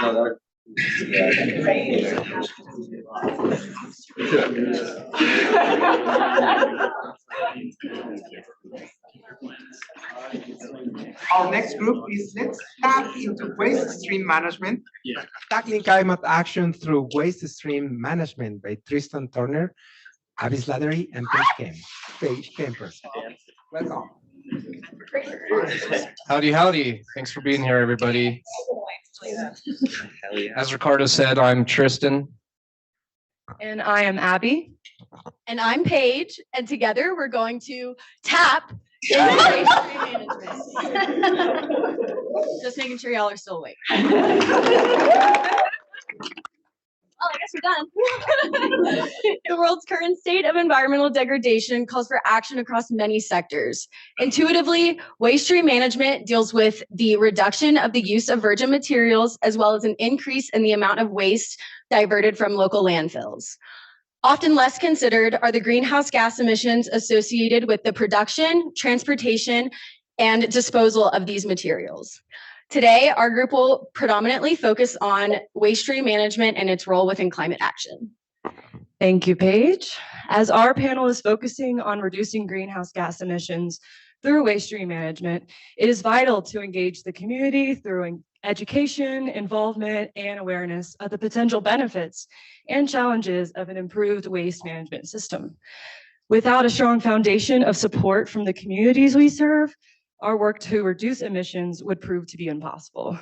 Our next group is Let's Tap into Waste Stream Management, Tackling Climate Action Through Waste Stream Management by Triston Turner, Abby Slattery, and Paige Kempker. Welcome. Howdy, howdy. Thanks for being here, everybody. As Ricardo said, I'm Triston. And I am Abby. And I'm Paige, and together we're going to tap into waste stream management. Just making sure y'all are still awake. Well, I guess we're done. The world's current state of environmental degradation calls for action across many sectors. Intuitively, waste stream management deals with the reduction of the use of virgin materials, as well as an increase in the amount of waste diverted from local landfills. Often less considered are the greenhouse gas emissions associated with the production, transportation, and disposal of these materials. Today, our group will predominantly focus on waste stream management and its role within climate action. Thank you, Paige. As our panel is focusing on reducing greenhouse gas emissions through waste stream management, it is vital to engage the community through education, involvement, and awareness of the potential benefits and challenges of an improved waste management system. Without a strong foundation of support from the communities we serve, our work to reduce emissions would prove to be impossible.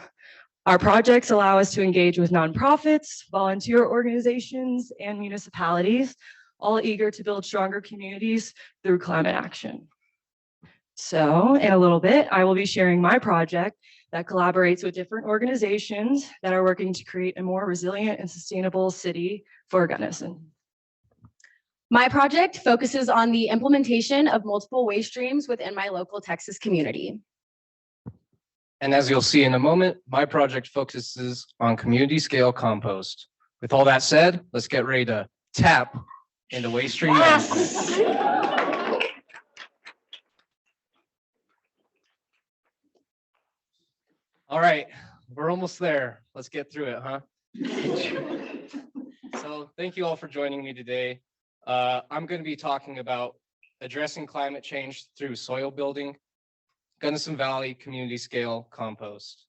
Our projects allow us to engage with nonprofits, volunteer organizations, and municipalities, all eager to build stronger communities through climate action. So, in a little bit, I will be sharing my project that collaborates with different organizations that are working to create a more resilient and sustainable city for Gunnison. My project focuses on the implementation of multiple waste streams within my local Texas community. And as you'll see in a moment, my project focuses on community scale compost. With all that said, let's get ready to tap into waste stream management. All right, we're almost there. Let's get through it, huh? So thank you all for joining me today. I'm going to be talking about addressing climate change through soil building, Gunnison Valley community scale compost.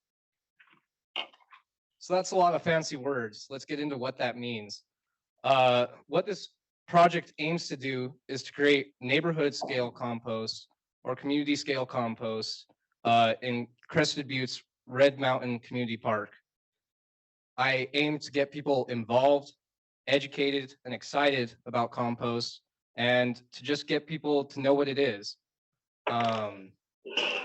So that's a lot of fancy words. Let's get into what that means. What this project aims to do is to create neighborhood scale compost or community scale compost in Crested Butte's Red Mountain Community Park. I aim to get people involved, educated, and excited about compost, and to just get people to know what it is.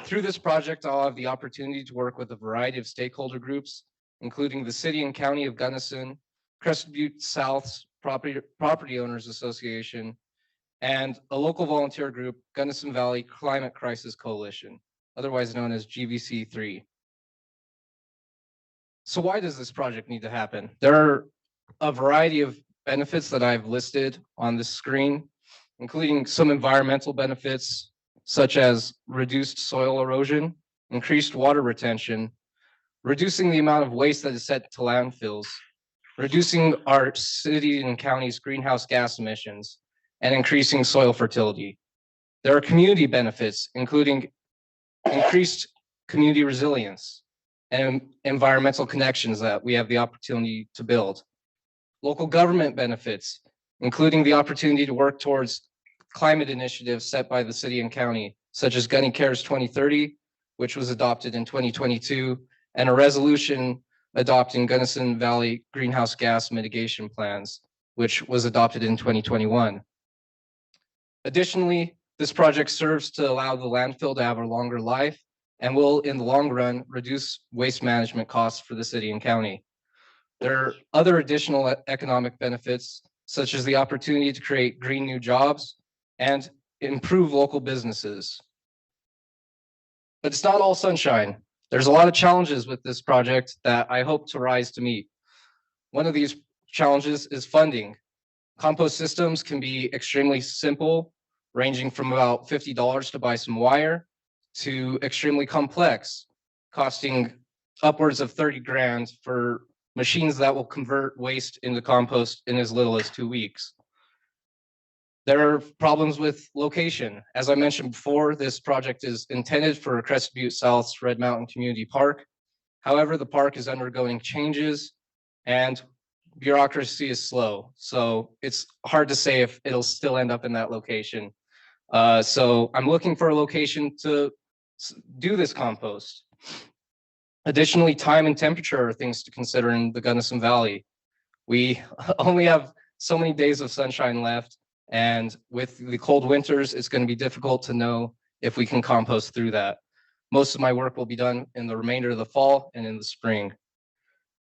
Through this project, I'll have the opportunity to work with a variety of stakeholder groups, including the City and County of Gunnison, Crested Butte South's Property Owners Association, and a local volunteer group, Gunnison Valley Climate Crisis Coalition, otherwise known as GVC3. So why does this project need to happen? There are a variety of benefits that I've listed on this screen, including some environmental benefits, such as reduced soil erosion, increased water retention, reducing the amount of waste that is sent to landfills, reducing our city and county's greenhouse gas emissions, and increasing soil fertility. There are community benefits, including increased community resilience and environmental connections that we have the opportunity to build. Local government benefits, including the opportunity to work towards climate initiatives set by the city and county, such as Gunny Cares 2030, which was adopted in 2022, and a resolution adopting Gunnison Valley greenhouse gas mitigation plans, which was adopted in 2021. Additionally, this project serves to allow the landfill to have a longer life and will, in the long run, reduce waste management costs for the city and county. There are other additional economic benefits, such as the opportunity to create green new jobs and improve local businesses. But it's not all sunshine. There's a lot of challenges with this project that I hope to rise to meet. One of these challenges is funding. Compost systems can be extremely simple, ranging from about $50 to buy some wire to extremely complex, costing upwards of 30 grand for machines that will convert waste into compost in as little as 2 weeks. There are problems with location. As I mentioned before, this project is intended for Crested Butte South's Red Mountain Community Park. However, the park is undergoing changes and bureaucracy is slow. So it's hard to say if it'll still end up in that location. So I'm looking for a location to do this compost. Additionally, time and temperature are things to consider in the Gunnison Valley. We only have so many days of sunshine left, and with the cold winters, it's going to be difficult to know if we can compost through that. Most of my work will be done in the remainder of the fall and in the spring.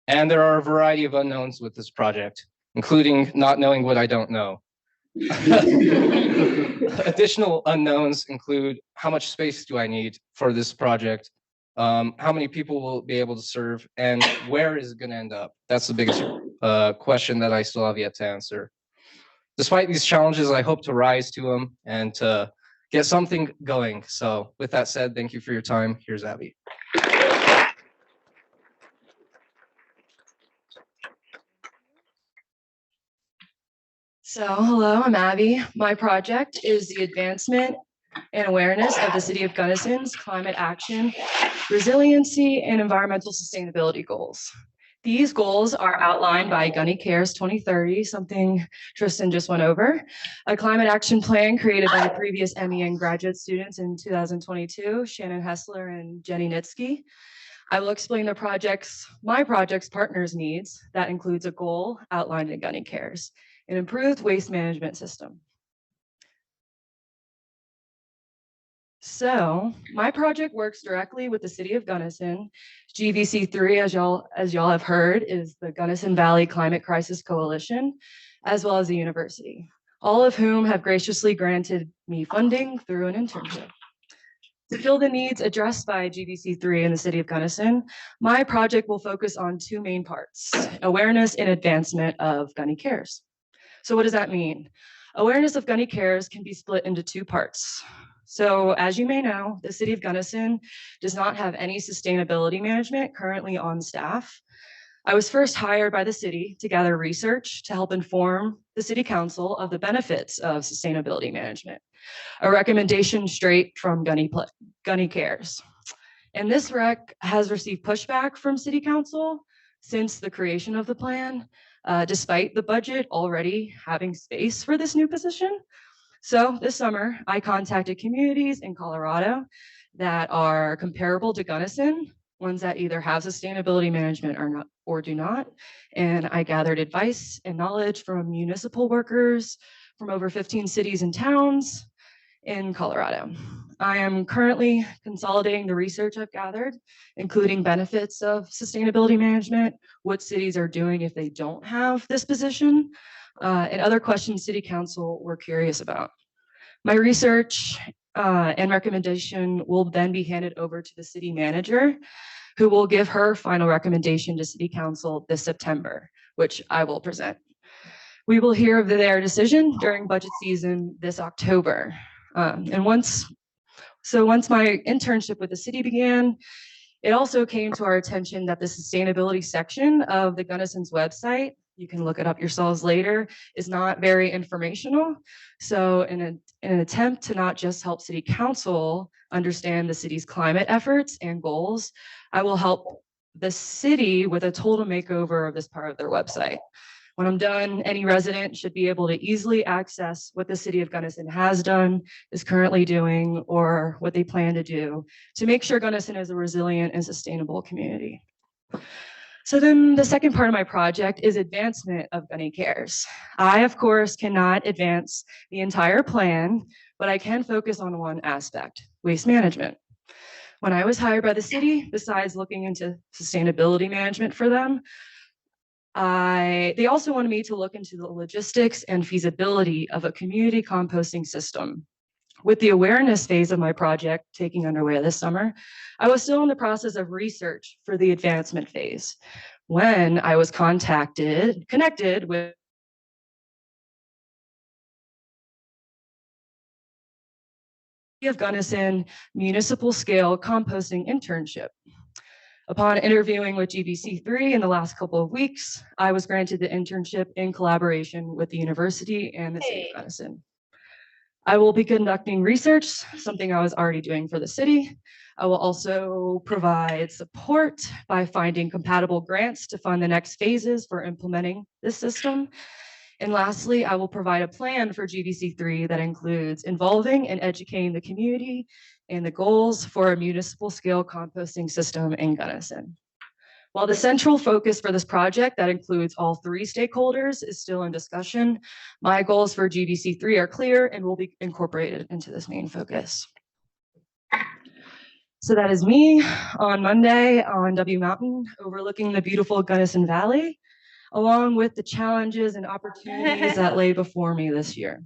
And there are a variety of unknowns with this project, including not knowing what I don't know. Additional unknowns include how much space do I need for this project? How many people will be able to serve, and where is it going to end up? That's the biggest question that I still have yet to answer. Despite these challenges, I hope to rise to them and to get something going. So with that said, thank you for your time. Here's Abby. So, hello, I'm Abby. My project is the advancement and awareness of the City of Gunnison's climate action, resiliency, and environmental sustainability goals. These goals are outlined by Gunny Cares 2030, something Triston just went over, a climate action plan created by previous MEN graduate students in 2022, Shannon Hessler and Jenny Nitsky. I will explain my project's partners' needs. That includes a goal outlined in Gunny Cares, an improved waste management system. So my project works directly with the City of Gunnison. GVC3, as y'all have heard, is the Gunnison Valley Climate Crisis Coalition, as well as the university, all of whom have graciously granted me funding through an internship. To fill the needs addressed by GVC3 in the City of Gunnison, my project will focus on two main parts: awareness and advancement of Gunny Cares. So what does that mean? Awareness of Gunny Cares can be split into two parts. So as you may know, the City of Gunnison does not have any sustainability management currently on staff. I was first hired by the city to gather research to help inform the City Council of the benefits of sustainability management, a recommendation straight from Gunny Cares. And this rec has received pushback from City Council since the creation of the plan, despite the budget already having space for this new position. So this summer, I contacted communities in Colorado that are comparable to Gunnison, ones that either have sustainability management or do not. And I gathered advice and knowledge from municipal workers from over 15 cities and towns in Colorado. I am currently consolidating the research I've gathered, including benefits of sustainability management, what cities are doing if they don't have this position, and other questions City Council were curious about. My research and recommendation will then be handed over to the city manager, who will give her final recommendation to City Council this September, which I will present. We will hear of their decision during budget season this October. And once my internship with the city began, it also came to our attention that the sustainability section of the Gunnison's website, you can look it up yourselves later, is not very informational. So in an attempt to not just help City Council understand the city's climate efforts and goals, I will help the city with a total makeover of this part of their website. When I'm done, any resident should be able to easily access what the City of Gunnison has done, is currently doing, or what they plan to do to make sure Gunnison is a resilient and sustainable community. So then the second part of my project is advancement of Gunny Cares. I, of course, cannot advance the entire plan, but I can focus on one aspect: waste management. When I was hired by the city, besides looking into sustainability management for them, they also wanted me to look into the logistics and feasibility of a community composting system. With the awareness phase of my project taking underway this summer, I was still in the process of research for the advancement phase when I was connected with of Gunnison municipal scale composting internship. Upon interviewing with GBC3 in the last couple of weeks, I was granted the internship in collaboration with the university and the city of Gunnison. I will be conducting research, something I was already doing for the city. I will also provide support by finding compatible grants to fund the next phases for implementing this system. And lastly, I will provide a plan for GBC3 that includes involving and educating the community and the goals for a municipal scale composting system in Gunnison. While the central focus for this project that includes all 3 stakeholders is still in discussion, my goals for GBC3 are clear and will be incorporated into this main focus. So that is me on Monday on W Mountain, overlooking the beautiful Gunnison Valley, along with the challenges and opportunities that lay before me this year.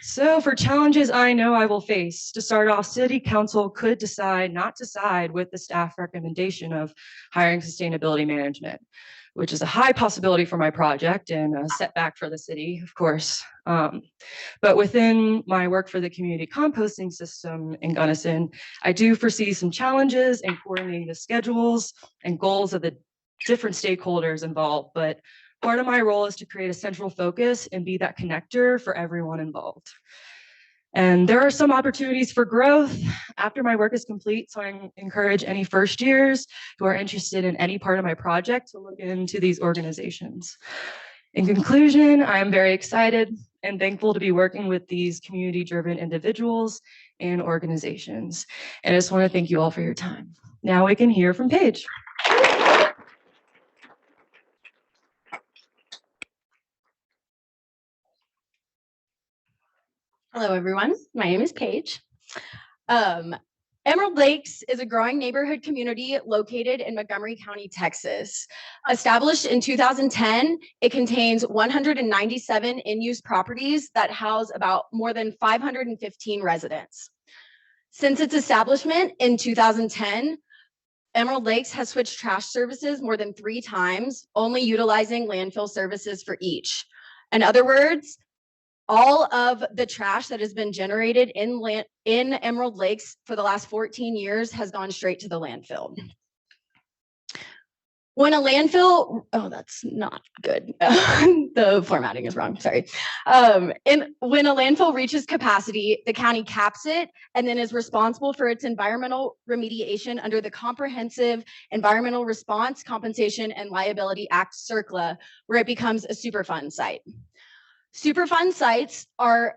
So for challenges I know I will face, to start off, City Council could decide not to side with the staff recommendation of hiring sustainability management, which is a high possibility for my project and a setback for the city, of course. But within my work for the community composting system in Gunnison, I do foresee some challenges in coordinating the schedules and goals of the different stakeholders involved, but part of my role is to create a central focus and be that connector for everyone involved. And there are some opportunities for growth after my work is complete, so I encourage any first years who are interested in any part of my project to look into these organizations. In conclusion, I am very excited and thankful to be working with these community-driven individuals and organizations. And I just want to thank you all for your time. Now we can hear from Paige. Hello, everyone. My name is Paige. Emerald Lakes is a growing neighborhood community located in Montgomery County, Texas. Established in 2010, it contains 197 in-use properties that house about more than 515 residents. Since its establishment in 2010, Emerald Lakes has switched trash services more than 3 times, only utilizing landfill services for each. In other words, all of the trash that has been generated in Emerald Lakes for the last 14 years has gone straight to the landfill. When a landfill, oh, that's not good. The formatting is wrong, sorry. When a landfill reaches capacity, the county caps it and then is responsible for its environmental remediation under the Comprehensive Environmental Response, Compensation, and Liability Act, CERCLA, where it becomes a Superfund site. Superfund sites are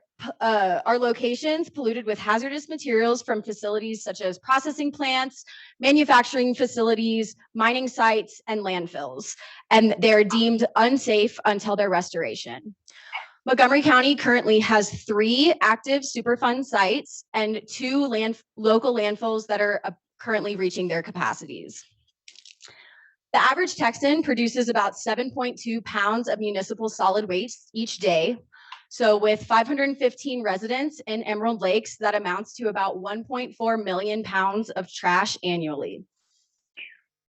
locations polluted with hazardous materials from facilities such as processing plants, manufacturing facilities, mining sites, and landfills, and they're deemed unsafe until their restoration. Montgomery County currently has 3 active Superfund sites and 2 local landfills that are currently reaching their capacities. The average Texan produces about 7.2 pounds of municipal solid waste each day. So with 515 residents in Emerald Lakes, that amounts to about 1.4 million pounds of trash annually.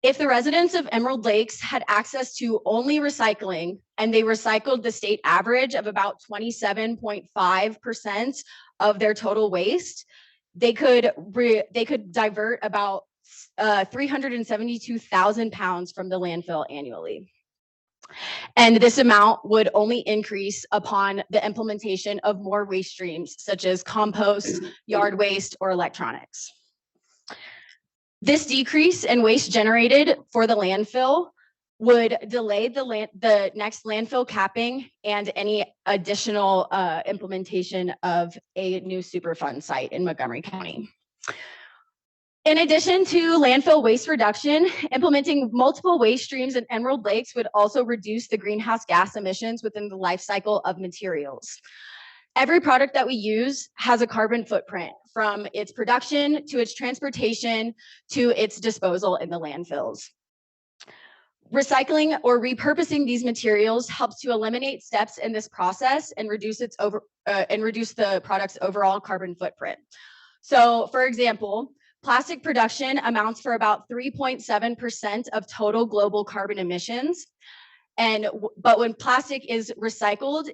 If the residents of Emerald Lakes had access to only recycling and they recycled the state average of about 27.5% of their total waste, they could divert about 372,000 pounds from the landfill annually. And this amount would only increase upon the implementation of more waste streams, such as compost, yard waste, or electronics. This decrease in waste generated for the landfill would delay the next landfill capping and any additional implementation of a new Superfund site in Montgomery County. In addition to landfill waste reduction, implementing multiple waste streams in Emerald Lakes would also reduce the greenhouse gas emissions within the life cycle of materials. Every product that we use has a carbon footprint, from its production to its transportation to its disposal in the landfills. Recycling or repurposing these materials helps to eliminate steps in this process and reduce the product's overall carbon footprint. So, for example, plastic production amounts for about 3.7% of total global carbon emissions. But when plastic is recycled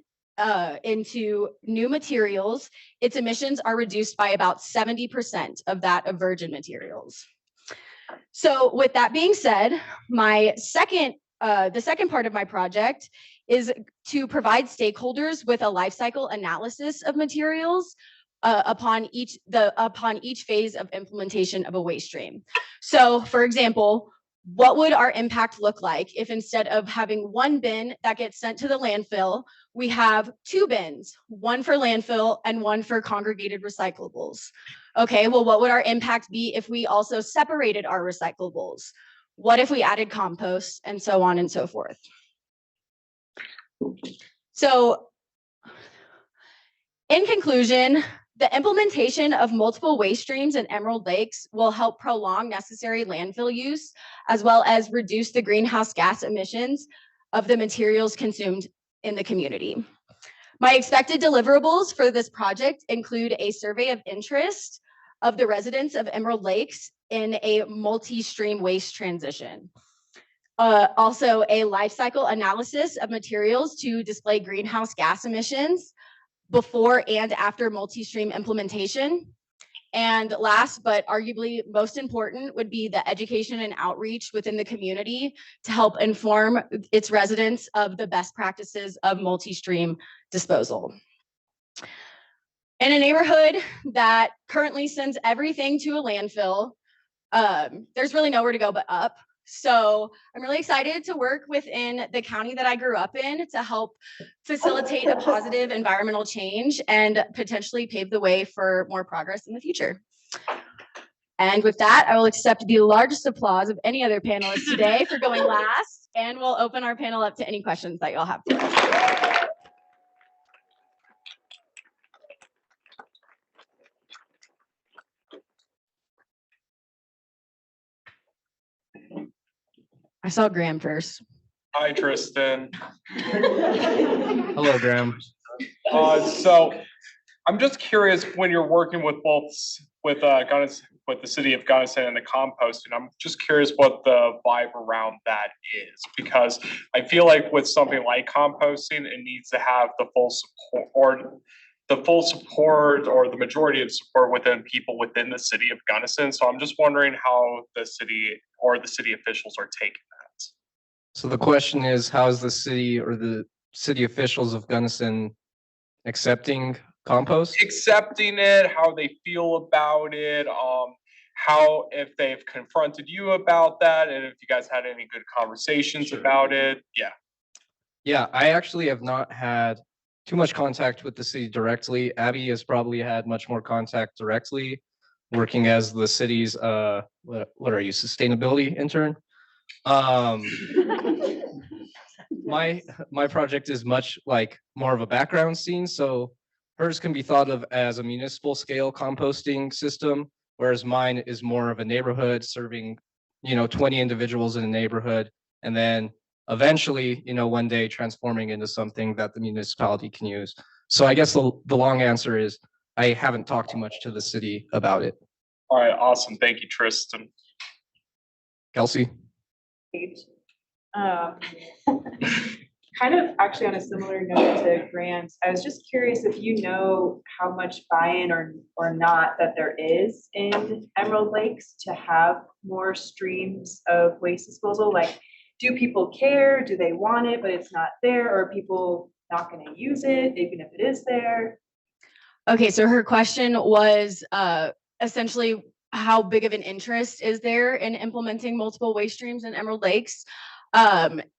into new materials, its emissions are reduced by about 70% of that of virgin materials. So with that being said, the second part of my project is to provide stakeholders with a life cycle analysis of materials upon each phase of implementation of a waste stream. So for example, what would our impact look like if instead of having one bin that gets sent to the landfill, we have two bins, one for landfill and one for congregated recyclables? Okay, well, what would our impact be if we also separated our recyclables? What if we added compost, and so on and so forth? So in conclusion, the implementation of multiple waste streams in Emerald Lakes will help prolong necessary landfill use, as well as reduce the greenhouse gas emissions of the materials consumed in the community. My expected deliverables for this project include a survey of interest of the residents of Emerald Lakes in a multi-stream waste transition. Also, a life cycle analysis of materials to display greenhouse gas emissions before and after multi-stream implementation. And last, but arguably most important, would be the education and outreach within the community to help inform its residents of the best practices of multi-stream disposal. In a neighborhood that currently sends everything to a landfill, there's really nowhere to go but up. So I'm really excited to work within the county that I grew up in to help facilitate a positive environmental change and potentially pave the way for more progress in the future. And with that, I will accept the largest applause of any other panelists today for going last, and we'll open our panel up to any questions that y'all have for us. I saw Graham first. Hi, Triston. Hello, Graham. So I'm just curious, when you're working with with the city of Gunnison and the composting, I'm just curious what the vibe around that is, because I feel like with something like composting, it needs to have the full support or the majority of support within people within the city of Gunnison. So I'm just wondering how the city or the city officials are taking that. So the question is, how is the city or the city officials of Gunnison accepting compost? Accepting it, how they feel about it, how, if they've confronted you about that, and if you guys had any good conversations about it. Yeah, I actually have not had too much contact with the city directly. Abby has probably had much more contact directly, working as the city's what are you, sustainability intern? My project is much like more of a background scene, so hers can be thought of as a municipal scale composting system, whereas mine is more of a neighborhood serving 20 individuals in a neighborhood, and then eventually one day transforming into something that the municipality can use. So I guess the long answer is I haven't talked too much to the city about it. All right, awesome. Thank you, Triston. Kelsey? Kind of actually on a similar note to grants, I was just curious if you know how much buy-in or not that there is in Emerald Lakes to have more streams of waste disposal. Like, do people care? Do they want it, but it's not there? Or are people not going to use it, even if it is there? Okay, so her question was essentially how big of an interest is there in implementing multiple waste streams in Emerald Lakes?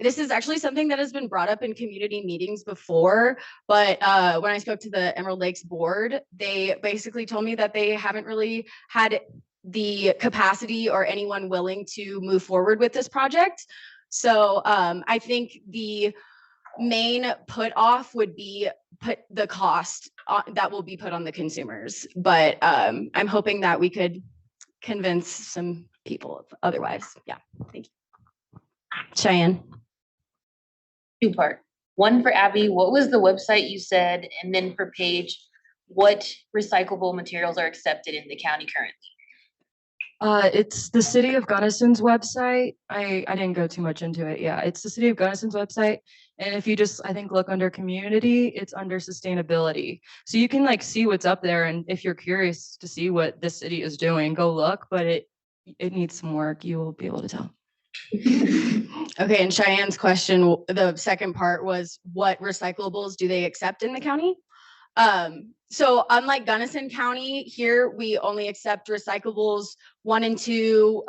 This is actually something that has been brought up in community meetings before, but when I spoke to the Emerald Lakes board, they basically told me that they haven't really had the capacity or anyone willing to move forward with this project. So I think the main put off would be the cost that will be put on the consumers. But I'm hoping that we could convince some people otherwise. Yeah, thank you. Cheyenne. Two-part. One for Abby, what was the website you said? And then for Paige, what recyclable materials are accepted in the county currently? It's the City of Gunnison's website. I didn't go too much into it. Yeah, it's the City of Gunnison's website. And if you just, I think, look under community, it's under sustainability. So you can like see what's up there. And if you're curious to see what the city is doing, go look. But it needs some work. You will be able to tell. Okay, and Cheyenne's question, the second part was, what recyclables do they accept in the county? So unlike Gunnison County, here we only accept recyclables 1 and 2.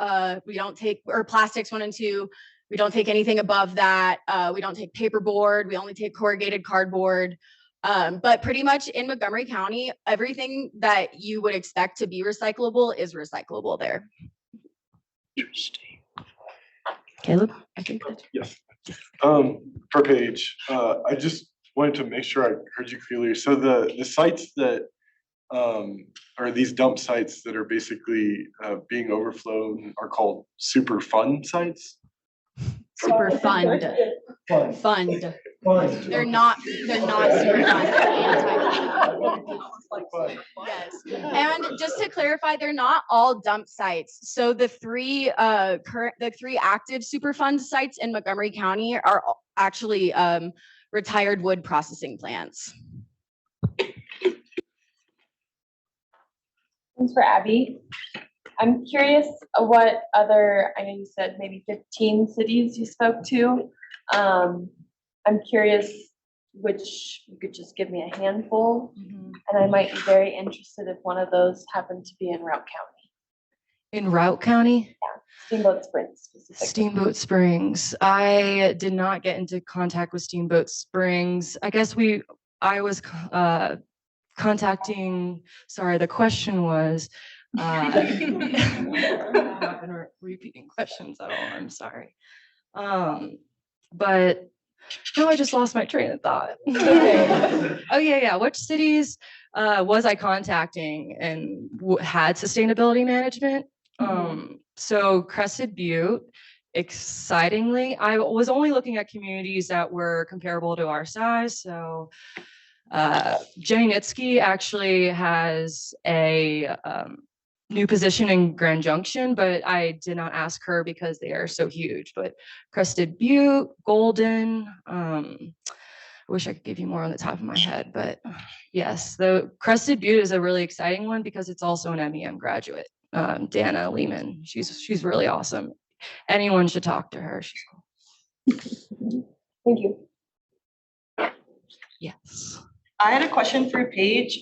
We don't take, or plastics 1 and 2. We don't take anything above that. We don't take paperboard. We only take corrugated cardboard. But pretty much in Montgomery County, everything that you would expect to be recyclable is recyclable there. Caleb, I think. Yes. For Paige, I just wanted to make sure I heard you clearly. So the sites that are these dump sites that are basically being overflown are called super fun sites? Super fund. Fund. They're not super fun. Yes. And just to clarify, they're not all dump sites. So the three active Superfund sites in Montgomery County are actually retired wood processing plants. Thanks for Abby. I'm curious what other, I know you said maybe 15 cities you spoke to. I'm curious which you could just give me a handful, and I might be very interested if one of those happened to be in Routt County. In Routt County? Steamboat Springs specifically. Steamboat Springs. I did not get into contact with Steamboat Springs. I guess I was contacting, sorry, the question was, I'm not been repeating questions at all, I'm sorry. But no, I just lost my train of thought. Okay. Oh yeah, which cities was I contacting and had sustainability management? So Crested Butte, excitingly, I was only looking at communities that were comparable to our size. So Jenny Nitsky actually has a new position in Grand Junction, but I did not ask her because they are so huge. But Crested Butte, Golden, I wish I could give you more on the top of my head, but yes, the Crested Butte is a really exciting one because it's also an MEM graduate, Dana Lehman. She's really awesome. Anyone should talk to her. She's cool. Thank you. Yes. I had a question for Paige.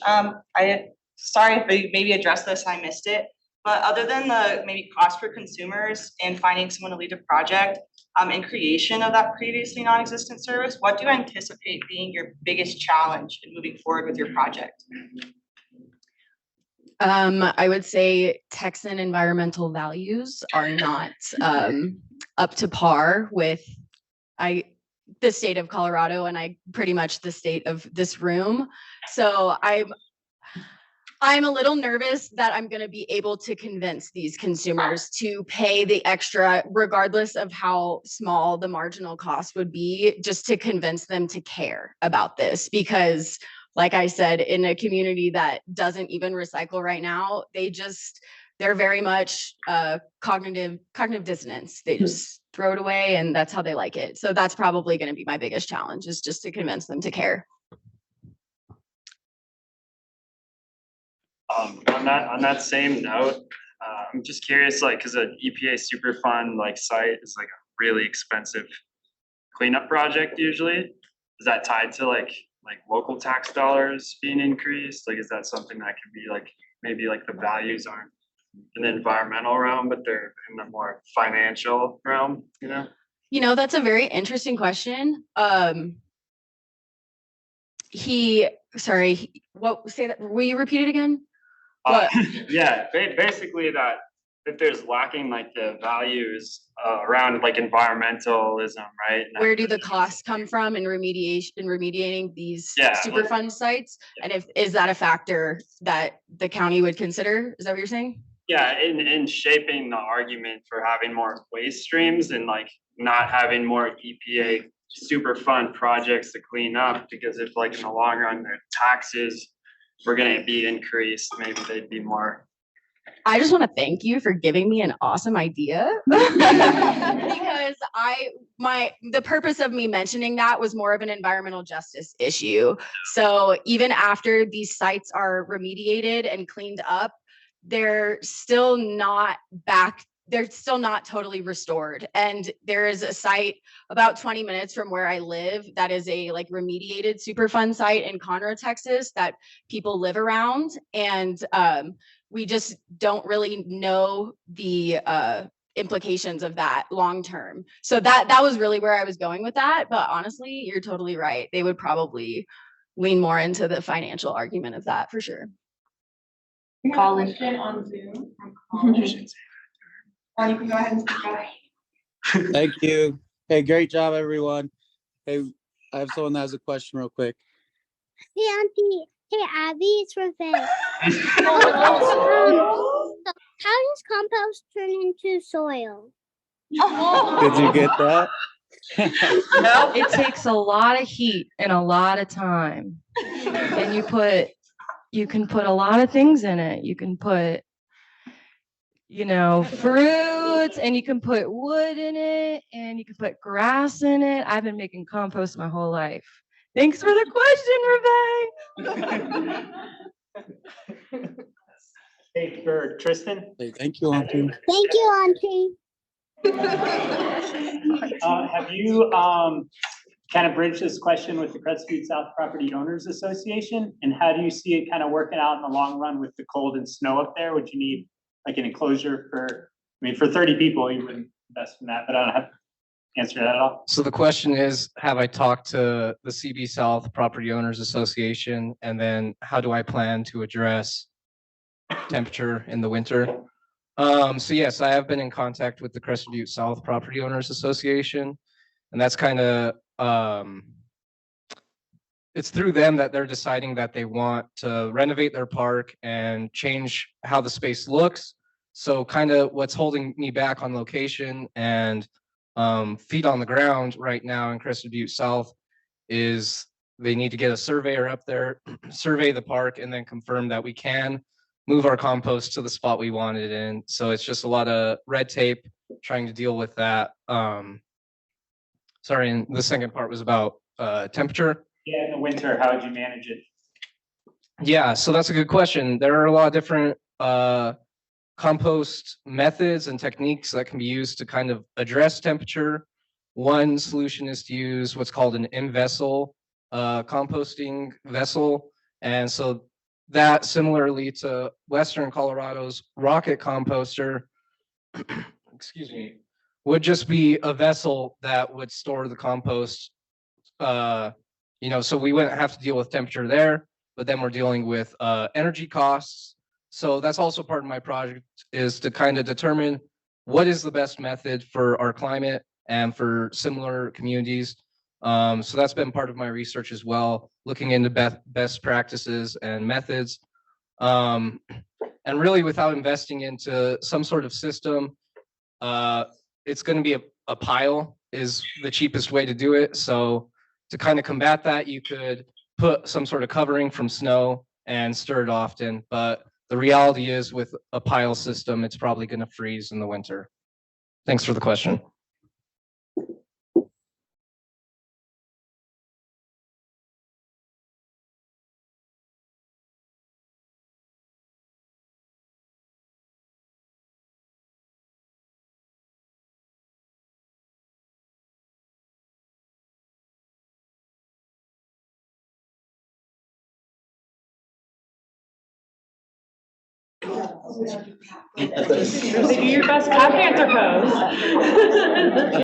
Sorry if I maybe addressed this, I missed it. But other than the maybe cost for consumers and finding someone to lead a project, in creation of that previously non-existent service, what do you anticipate being your biggest challenge in moving forward with your project? I would say Texan environmental values are not up to par with the state of Colorado, and pretty much the state of this room. So I'm a little nervous that I'm going to be able to convince these consumers to pay the extra, regardless of how small the marginal cost would be, just to convince them to care about this. Because like I said, in a community that doesn't even recycle right now, they're very much cognitive dissonance. They just throw it away and that's how they like it. So that's probably going to be my biggest challenge, is just to convince them to care. On that same note, I'm just curious, like, because an EPA Superfund site is like a really expensive cleanup project usually. Is that tied to like local tax dollars being increased? Like, is that something that could be maybe the values aren't in the environmental realm, but they're in the more financial realm, you know? That's a very interesting question. Will you repeat it again? Yeah, basically that if there's lacking the values around environmentalism, right? Where do the costs come from in remediating these Superfund sites? And is that a factor that the county would consider? Is that what you're saying? Yeah, in shaping the argument for having more waste streams and not having more EPA Superfund projects to clean up, because if in the long run their taxes were going to be increased, maybe they'd be more. I just want to thank you for giving me an awesome idea because the purpose of me mentioning that was more of an environmental justice issue. So even after these sites are remediated and cleaned up, they're still not back. They're still not totally restored. And there is a site about 20 minutes from where I live that is a like remediated Superfund site in Conroe, Texas that people live around. And we just don't really know the implications of that long term. So that was really where I was going with that. But honestly, you're totally right. They would probably lean more into the financial argument of that for sure. Colin. On Zoom from Colin. You can go ahead and speak up. Thank you. Hey, great job, everyone. Hey, I have someone that has a question real quick. Hey, Auntie. Hey, Abby, it's Revenge. How does compost turn into soil? Did you get that? It takes a lot of heat and a lot of time. And you can put a lot of things in it. You can put, fruits, and you can put wood in it, and you can put grass in it. I've been making compost my whole life. Thanks for the question, Rebecca. Hey, for Triston. Hey, thank you, Auntie. Thank you, Auntie. Have you kind of bridged this question with the Crestview South Property Owners Association? And how do you see it kind of working out in the long run with the cold and snow up there? Would you need like an enclosure for 30 people, you wouldn't invest in that, but I don't have to answer that at all. So the question is, have I talked to the CB South Property Owners Association? And then how do I plan to address temperature in the winter? So yes, I have been in contact with the Crestview South Property Owners Association, and that's kind of it's through them that they're deciding that they want to renovate their park and change how the space looks. So kind of what's holding me back on location and feet on the ground right now in Crested Butte South is they need to get a surveyor up there, survey the park, and then confirm that we can move our compost to the spot we want it in. So it's just a lot of red tape trying to deal with that. Sorry, and the second part was about temperature. Yeah, in the winter, how would you manage it? Yeah, so that's a good question. There are a lot of different compost methods and techniques that can be used to kind of address temperature. One solution is to use what's called an in-vessel composting vessel. And so that, similarly to Western Colorado's rocket composter, excuse me, would just be a vessel that would store the compost. So we wouldn't have to deal with temperature there, but then we're dealing with energy costs. So that's also part of my project, is to kind of determine what is the best method for our climate and for similar communities. So that's been part of my research as well, looking into best practices and methods. And really, without investing into some sort of system, it's going to be a pile is the cheapest way to do it. So to kind of combat that, you could put some sort of covering from snow and stir it often. But the reality is, with a pile system, it's probably going to freeze in the winter. Thanks for the question. Do your best tap answer pose.